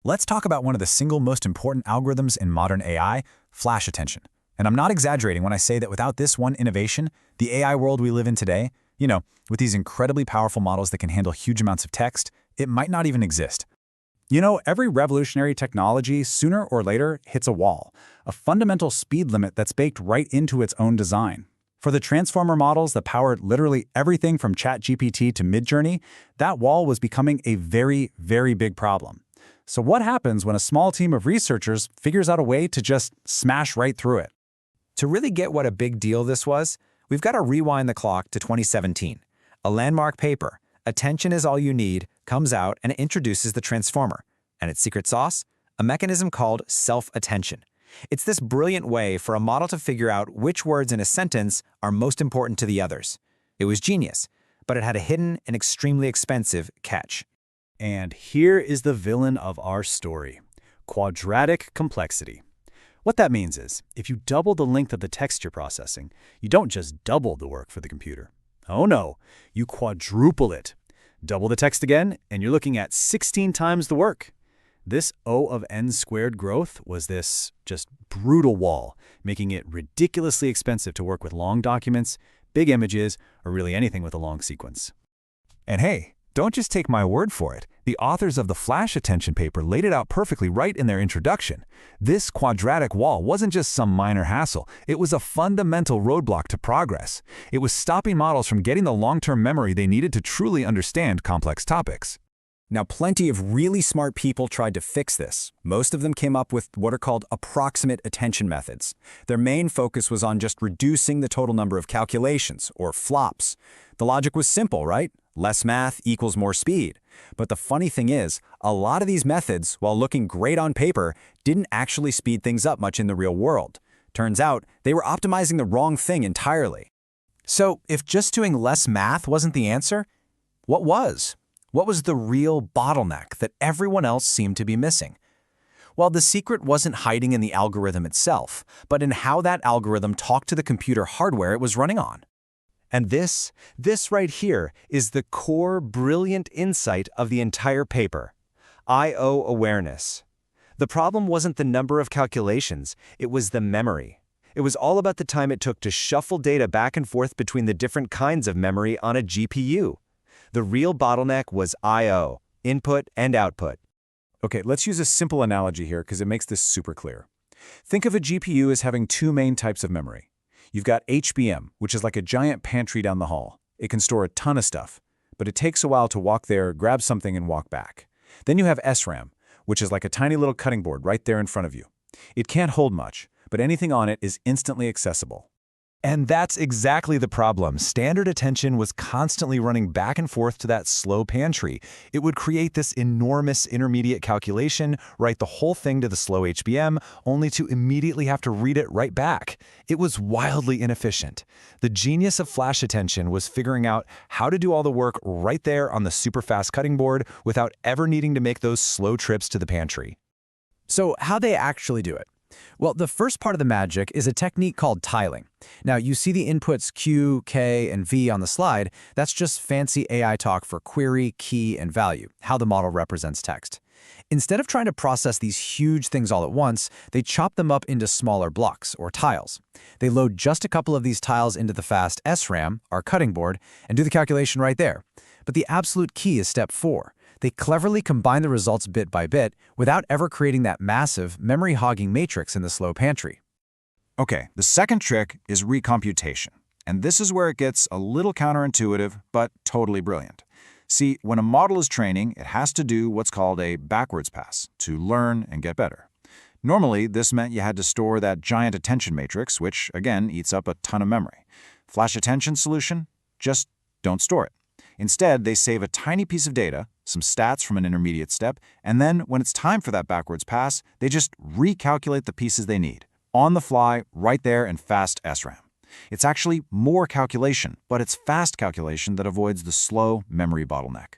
Let's talk about one of the single most important algorithms in modern AI, FlashAttention. And I'm not exaggerating when I say that without this one innovation, the AI world we live in today, with these incredibly powerful models that can handle huge amounts of text, it might not even exist. Every revolutionary technology sooner or later hits a wall, a fundamental speed limit that's baked right into its own design. For the transformer models that powered literally everything from ChatGPT to Midjourney, that wall was becoming a very, very big problem. So what happens when a small team of researchers figures out a way to just smash right through it? To really get what a big deal this was, we've got to rewind the clock to 2017. A landmark paper, Attention is All You Need, comes out and it introduces the transformer. And its secret sauce? A mechanism called self-attention. It's this brilliant way for a model to figure out which words in a sentence are most important to the others. It was genius, but it had a hidden and extremely expensive catch. And here is the villain of our story: quadratic complexity. What that means is, if you double the length of the text you're processing, you don't just double the work for the computer. Oh no, you quadruple it. Double the text again, and you're looking at 16 times the work. This O of n squared growth was this just brutal wall, making it ridiculously expensive to work with long documents, big images, or really anything with a long sequence. And hey, don't just take my word for it. The authors of the FlashAttention paper laid it out perfectly right in their introduction. This quadratic wall wasn't just some minor hassle. It was a fundamental roadblock to progress. It was stopping models from getting the long-term memory they needed to truly understand complex topics. Now, plenty of really smart people tried to fix this. Most of them came up with what are called approximate attention methods. Their main focus was on just reducing the total number of calculations, or flops. The logic was simple, right? Less math equals more speed. But the funny thing is, a lot of these methods, while looking great on paper, didn't actually speed things up much in the real world. Turns out, they were optimizing the wrong thing entirely. So, if just doing less math wasn't the answer, what was? What was the real bottleneck that everyone else seemed to be missing? Well, the secret wasn't hiding in the algorithm itself, but in how that algorithm talked to the computer hardware it was running on. And this right here is the core brilliant insight of the entire paper: I/O awareness. The problem wasn't the number of calculations, it was the memory. It was all about the time it took to shuffle data back and forth between the different kinds of memory on a GPU. The real bottleneck was I/O, input and output. Okay, let's use a simple analogy here because it makes this super clear. Think of a GPU as having two main types of memory. You've got HBM, which is like a giant pantry down the hall. It can store a ton of stuff, but it takes a while to walk there, grab something, and walk back. Then you have SRAM, which is like a tiny little cutting board right there in front of you. It can't hold much, but anything on it is instantly accessible. And that's exactly the problem. Standard attention was constantly running back and forth to that slow pantry. It would create this enormous intermediate calculation, write the whole thing to the slow HBM, only to immediately have to read it right back. It was wildly inefficient. The genius of FlashAttention was figuring out how to do all the work right there on the super fast cutting board without ever needing to make those slow trips to the pantry. So how'd they actually do it? Well, the first part of the magic is a technique called tiling. Now, you see the inputs Q, K, and V on the slide. That's just fancy AI talk for query, key, and value, how the model represents text. Instead of trying to process these huge things all at once, they chop them up into smaller blocks, or tiles. They load just a couple of these tiles into the fast SRAM, our cutting board, and do the calculation right there. But the absolute key is step 4. They cleverly combine the results bit by bit without ever creating that massive, memory-hogging matrix in the slow pantry. Okay, the second trick is recomputation. And this is where it gets a little counterintuitive, but totally brilliant. See, when a model is training, it has to do what's called a backwards pass to learn and get better. Normally, this meant you had to store that giant attention matrix, which, again, eats up a ton of memory. FlashAttention's solution? Just don't store it. Instead, they save a tiny piece of data, some stats from an intermediate step, and then, when it's time for that backwards pass, they just recalculate the pieces they need, on the fly, right there in fast SRAM. It's actually more calculation, but it's fast calculation that avoids the slow memory bottleneck.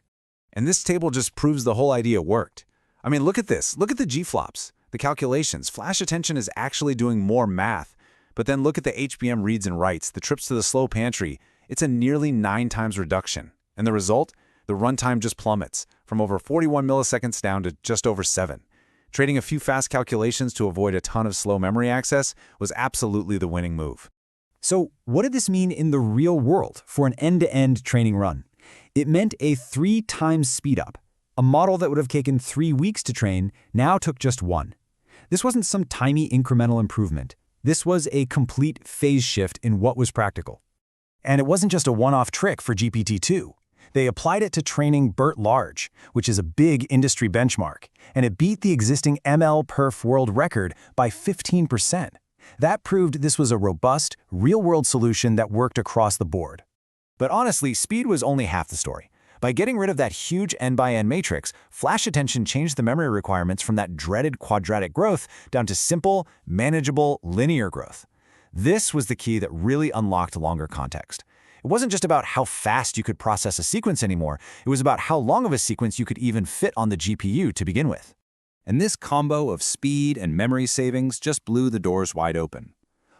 And this table just proves the whole idea worked. I mean, look at this. Look at the G-flops, the calculations. FlashAttention is actually doing more math. But then look at the HBM reads and writes, the trips to the slow pantry. It's a nearly 9 times reduction. And the result? The runtime just plummets from over 41 milliseconds down to just over 7. Trading a few fast calculations to avoid a ton of slow memory access was absolutely the winning move. So what did this mean in the real world for an end-to-end training run? It meant a 3 times speedup. A model that would have taken 3 weeks to train now took just 1. This wasn't some tiny incremental improvement. This was a complete phase shift in what was practical. And it wasn't just a one-off trick for GPT-2. They applied it to training BERT-LARGE, which is a big industry benchmark, and it beat the existing ML-perf world record by 15%. That proved this was a robust, real-world solution that worked across the board. But honestly, speed was only half the story. By getting rid of that huge n-by-n matrix, FlashAttention changed the memory requirements from that dreaded quadratic growth down to simple, manageable, linear growth. This was the key that really unlocked longer context. It wasn't just about how fast you could process a sequence anymore, it was about how long of a sequence you could even fit on the GPU to begin with. And this combo of speed and memory savings just blew the doors wide open.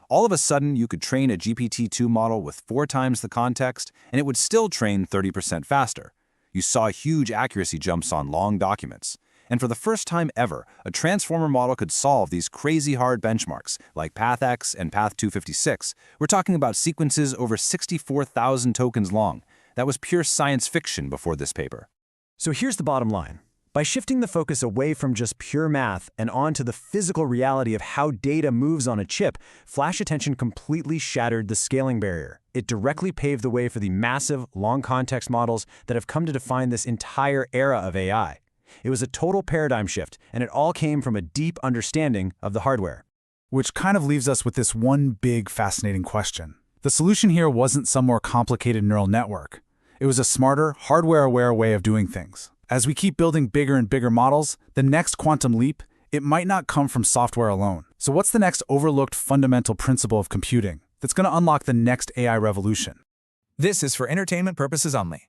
All of a sudden, you could train a GPT-2 model with 4 times the context, and it would still train 30% faster. You saw huge accuracy jumps on long documents. And for the first time ever, a transformer model could solve these crazy hard benchmarks, like PathX and Path256. We're talking about sequences over 64,000 tokens long. That was pure science fiction before this paper. So here's the bottom line. By shifting the focus away from just pure math and onto the physical reality of how data moves on a chip, FlashAttention completely shattered the scaling barrier. It directly paved the way for the massive, long-context models that have come to define this entire era of AI. It was a total paradigm shift, and it all came from a deep understanding of the hardware. Which kind of leaves us with this one big, fascinating question. The solution here wasn't some more complicated neural network. It was a smarter, hardware-aware way of doing things. As we keep building bigger and bigger models, the next quantum leap, it might not come from software alone. So what's the next overlooked fundamental principle of computing that's going to unlock the next AI revolution? This is for entertainment purposes only.